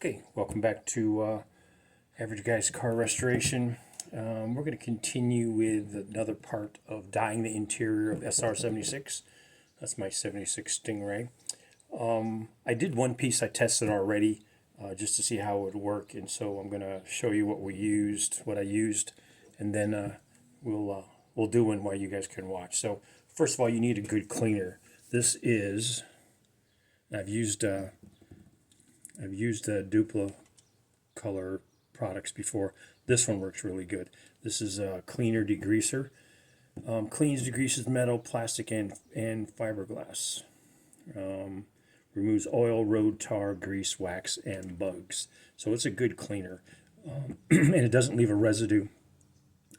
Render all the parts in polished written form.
Okay, welcome back to Average Guy's Car Restoration. We're going to continue with another part of dyeing the interior of SR76. That's my 76 Stingray. I did one piece I tested already just to see how it would work, and so I'm going to show you what I used, and then we'll do one while you guys can watch. So first of all, you need a good cleaner. This is, I've used Dupla color products before. This one works really good. This is a cleaner degreaser. Cleans, degreases metal, plastic, and fiberglass. Removes oil, road tar, grease, wax, and bugs. So it's a good cleaner. And it doesn't leave a residue,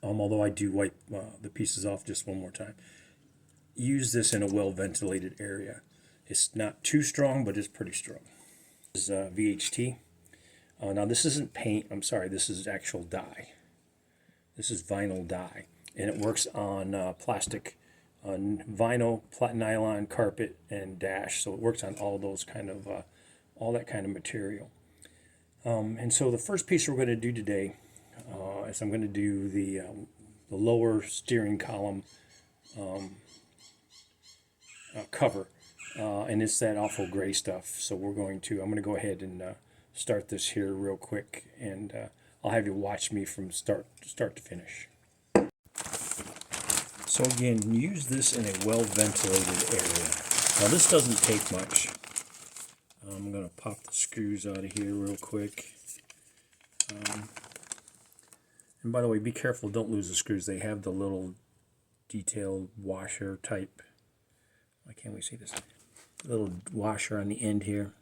although I do wipe the pieces off just one more time. Use this in a well-ventilated area. It's not too strong, but it's pretty strong. This is VHT. Now this isn't paint, I'm sorry, this is actual dye. This is vinyl dye, and it works on plastic, on vinyl, nylon, carpet, and dash. So it works on all those kind of, all that kind of material. And so the first piece we're going to do today is I'm going to do the lower steering column cover. And it's that awful gray stuff. So I'm going to go ahead and start this here real quick, and I'll have you watch me from start to finish. So again, use this in a well-ventilated area. Now this doesn't take much. I'm going to pop the screws out of here real quick. And by the way, be careful, don't lose the screws. They have the little detailed washer type. Why can't we see this? Little washer on the end here,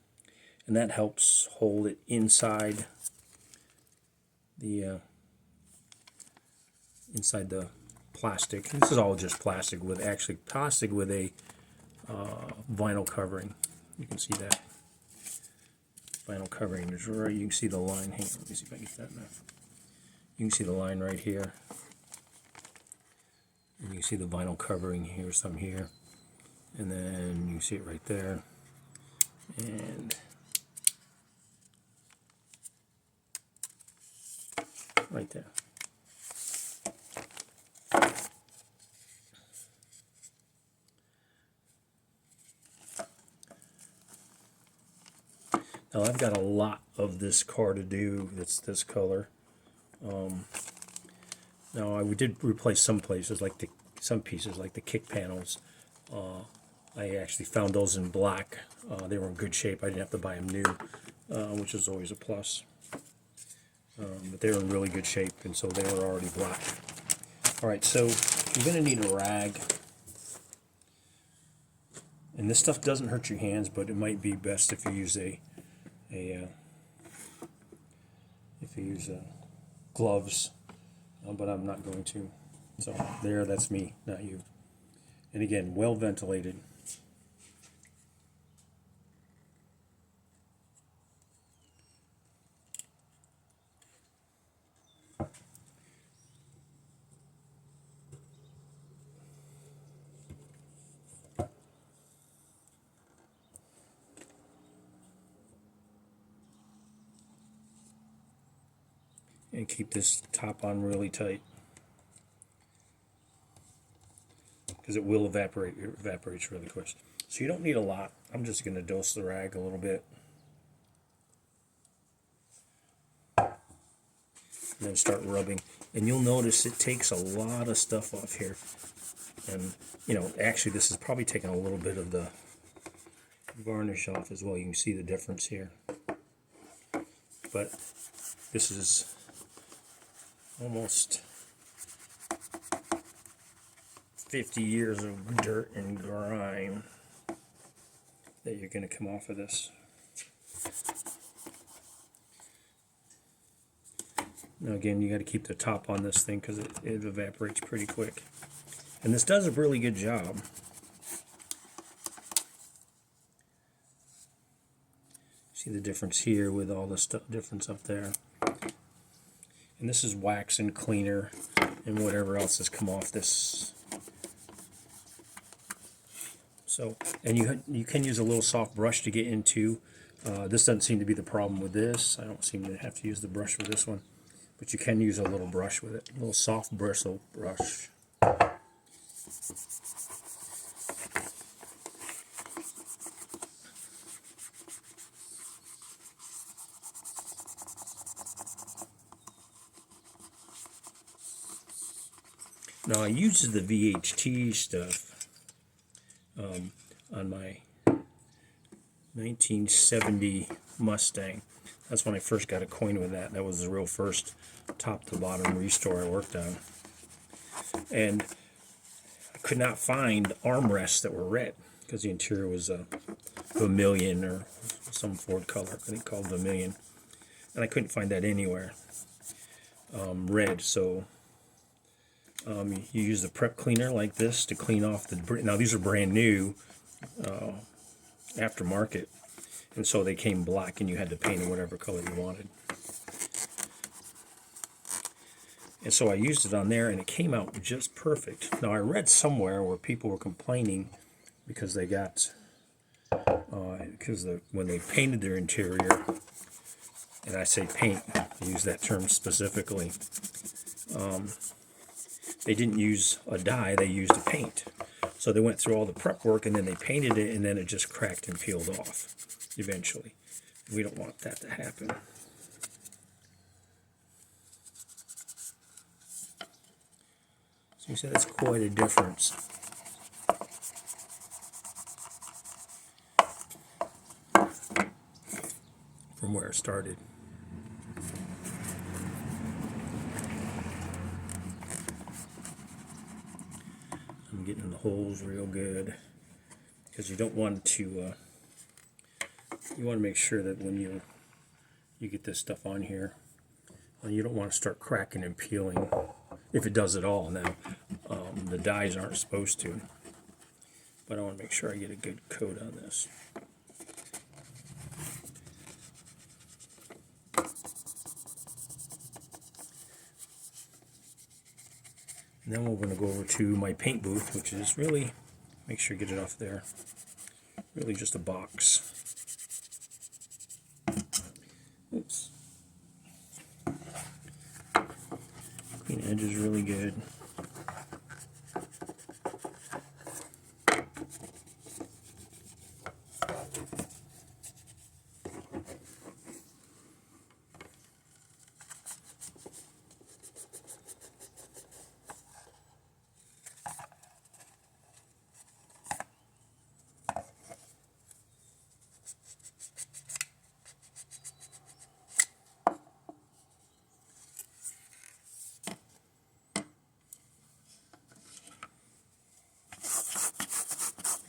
and that helps hold it inside the plastic. This is all just plastic with a vinyl covering. You can see that vinyl covering is right. You can see the line. Hang on, let me see if I can get that enough. You can see the line right here, and you can see the vinyl covering here, some here. And then you see it right there, and right there. Now I've got a lot of this car to do that's this color. Now I did replace some places, like some pieces, like the kick panels. I actually found those in black. They were in good shape. I didn't have to buy them new, which is always a plus. But they were in really good shape, and so they were already black. All right, so you're going to need a rag. And this stuff doesn't hurt your hands, but it might be best if you use gloves. But I'm not going to. So there, that's me, not you. And again, well ventilated. And keep this top on really tight, because it will evaporate. It evaporates really quick. So you don't need a lot. I'm just going to dose the rag a little bit. And then start rubbing. And you'll notice it takes a lot of stuff off here. And, you know, actually this is probably taking a little bit of the varnish off as well. You can see the difference here. But this is almost 50 years of dirt and grime that you're going to come off of this. Now again, you got to keep the top on this thing because it evaporates pretty quick. And this does a really good job. See the difference here with all the stuff difference up there. And this is wax and cleaner and whatever else has come off this. So, and you can use a little soft brush to get into This doesn't seem to be the problem with this. I don't seem to have to use the brush with this one, but you can use a little brush with it, a little soft bristle brush. Now I used the VHT stuff on my 1970 Mustang. That's when I first got acquainted with that. That was the real first top to bottom restore I worked on. And I could not find armrests that were red because the interior was a vermilion or some Ford color, I think called vermilion. And I couldn't find that anywhere red. So you use the prep cleaner like this to clean off the debris. Now these are brand new, aftermarket, and so they came black and you had to paint it whatever color you wanted. And so I used it on there and it came out just perfect. Now I read somewhere where people were complaining because they got when they painted their interior, and I say paint, I use that term specifically, they didn't use a dye, they used a paint. So they went through all the prep work and then they painted it and then it just cracked and peeled off eventually. We don't want that to happen. So you see that's quite a difference. From where it started. I'm getting the holes real good because you don't want to. You want to make sure that when you get this stuff on here, you don't want to start cracking and peeling. If it does at all, now the dyes aren't supposed to. But I want to make sure I get a good coat on this. And then we're going to go over to my paint booth, which is really, make sure you get it off there, really just a box. Oops. Clean edge is really good.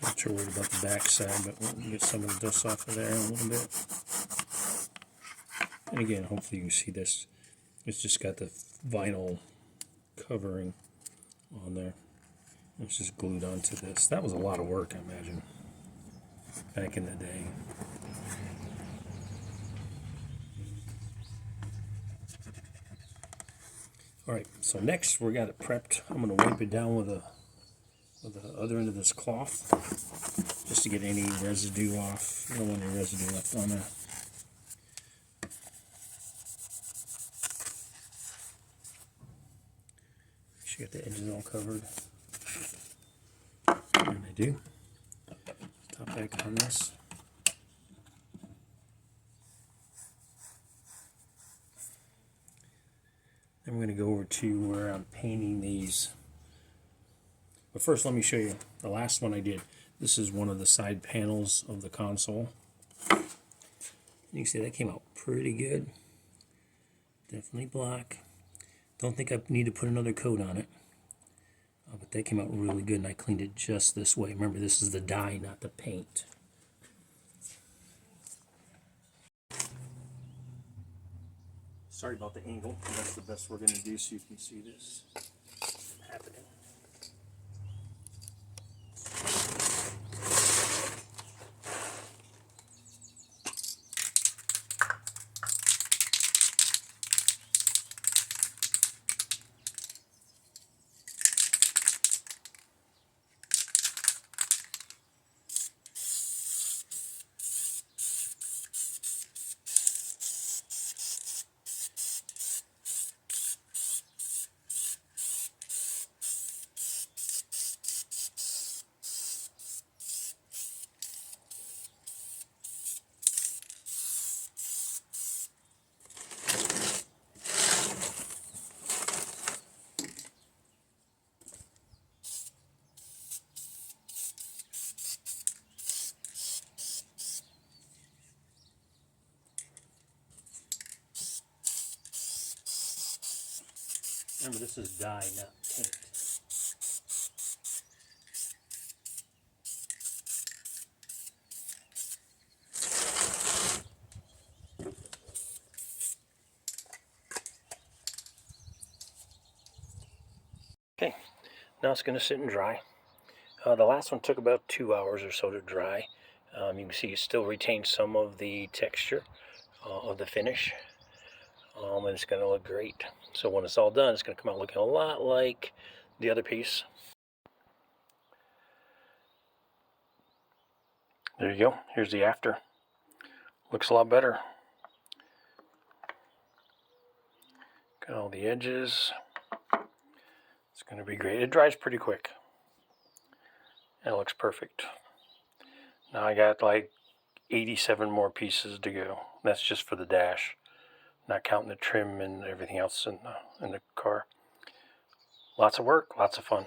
Not sure worried about the back side, but we'll get some of the dust off of there a little bit. And again, hopefully you can see this. It's just got the vinyl covering on there. It's just glued onto this. That was a lot of work, I imagine, back in the day. Alright, so next we got it prepped. I'm going to wipe it down with the other end of this cloth just to get any residue off. I don't want any residue left on there. Make sure you get the edges all covered. And I do. Top back on this. Then we're going to go over to where I'm painting these. But first, let me show you the last one I did. This is one of the side panels of the console. You can see that came out pretty good. Definitely black. Don't think I need to put another coat on it. But that came out really good, and I cleaned it just this way. Remember, this is the dye, not the paint. Sorry about the angle. That's the best we're going to do so you can see this happening. Remember, this is dye, not paint. Okay, now it's going to sit and dry. The last one took about 2 hours or so to dry. You can see it still retains some of the texture of the finish. And it's going to look great. So when it's all done, it's going to come out looking a lot like the other piece. There you go. Here's the after. Looks a lot better. Got all the edges. It's going to be great. It dries pretty quick. And it looks perfect. Now I got like 87 more pieces to go. That's just for the dash, not counting the trim and everything else in the car. Lots of work, lots of fun.